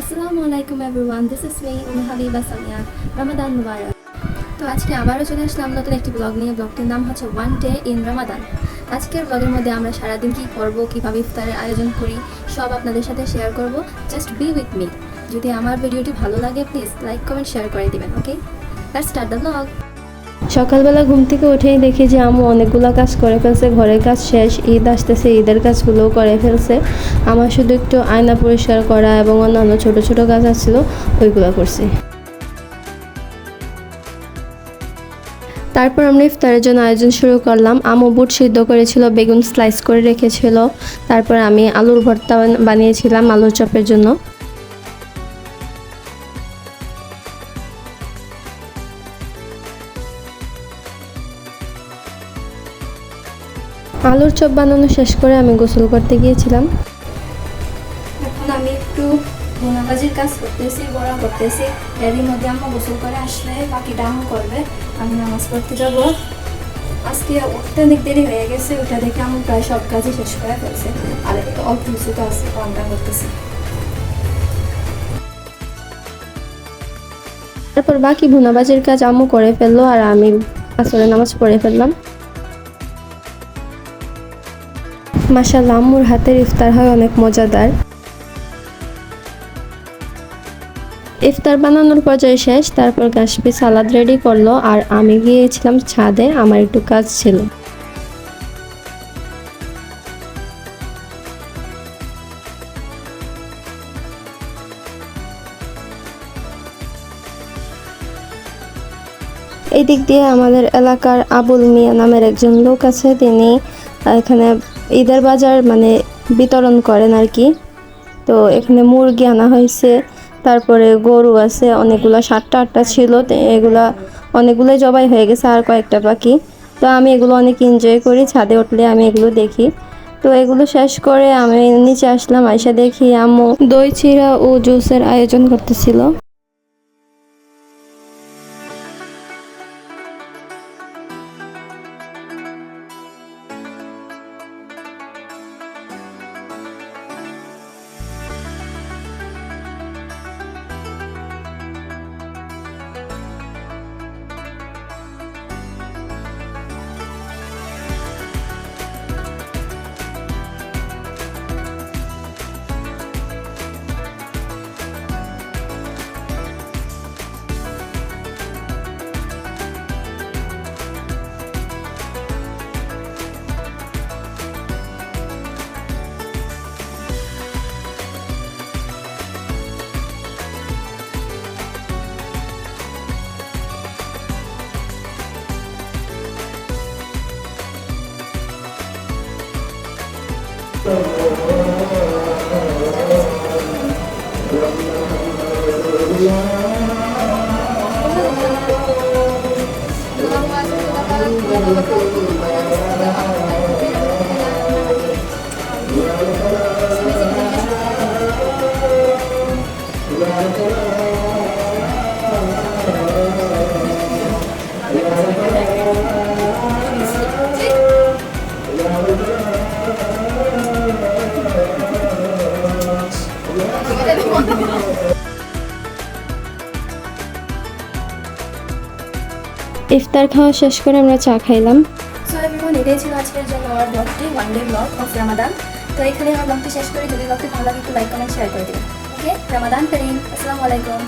আসসালামু আলাইকুম everyone, this is me Habiba Samia. Ramadan মুবারক। তো আজকে আবারও চলে আসলাম নতুন একটি ব্লগ নিয়ে। ব্লগটির নাম হচ্ছে ওয়ান ডে ইন রমাদান। আজকের ব্লগের মধ্যে আমরা সারাদিন কী করবো, কীভাবে ইফতারের আয়োজন করি, সব আপনাদের সাথে শেয়ার করব। Just be with me. যদি আমার ভিডিওটি ভালো লাগে প্লিজ লাইক কমেন্ট শেয়ার করে দিবেন। ওকে, লেটস স্টার্ট দ্য ব্লগ। সকালবেলা ঘুম থেকে উঠেই দেখি যে আম্মু অনেকগুলো কাজ করে ফেলছে। ঘরের কাজ শেষ, ঈদ আসতেছে, ঈদের কাজগুলোও করে ফেলছে। আমার শুধু একটু আয়না পরিষ্কার করা এবং অন্যান্য ছোট ছোট কাজ আছিল, ওইগুলো করছি। তারপর আমরা ইফতারের জন্য আয়োজন শুরু করলাম। আম্মু বুট সিদ্ধ করেছিল, বেগুন স্লাইস করে রেখেছিল। তারপর আমি আলুর ভর্তা বানিয়েছিলাম আলুর চপের জন্য। আলুর চপ বানানো শেষ করে আমি গোসল করতে গিয়েছিলাম। এখন আমি একটু ভুনাভাজির কাজ করতেছি, বড়া করতেছি। এরই মধ্যে আম্মু গোসল করে আসলে বাকিটা আম্মু করবে। আমি নামাজ পড়তে যাব। আজকে উঠতে অনেক দেরি হয়ে গেছে, ওটা দেখে আম্মু প্রায় সব কাজই শেষ করে ফেলছে। আর অল্প কিছু তো আছে, রান্না করতেছি। তারপর বাকি ভুনাভাজির কাজ আম্মু করে ফেললো আর আমি আসরে নামাজ পড়ে ফেললাম। মাশাআল্লাহ, আম্মুর হাতের ইফতার হয় অনেক মজাদার। ইফতার বানানোর পর্যায়ে শেষ। তারপর গাছপি সালাদ রেডি করলো আর আমি গিয়েছিলাম ছাদে, আমার একটু কাজ ছিল। এই দিক দিয়ে আমাদের এলাকার আবুল মিয়া নামের একজন লোক আছে, তিনি এখানে ঈদের বাজার মানে বিতরণ করেন আর কি। তো এখানে মুরগি আনা হয়েছে, তারপরে গরু আছে অনেকগুলো, 7টা-8টা ছিল। এগুলা অনেকগুলোই জবাই হয়ে গেছে, আর কয়েকটা বাকি। তো আমি এগুলো অনেক এনজয় করি, ছাদে উঠলে আমি এগুলো দেখি। তো এগুলো শেষ করে আমি নিচে আসলাম, আইসা দেখি আম্মু দই চিড়া ও জুসের আয়োজন করতেছিল। ইফতার খাওয়া শেষ করে আমরা চা খাইলাম। সো এভরিওয়ান, এটাই ছিল আজকের জন্য আমার ব্লগটি, ওয়ান ডে ব্লগ অফ রমাদান। তো এখানে আমার ব্লগটি শেষ করে, যদি ব্লগটি ভালো লাগে একটু লাইক কমেন্ট শেয়ার করে দিন। ওকে, রমাদান করিম, আসসালামু আলাইকুম।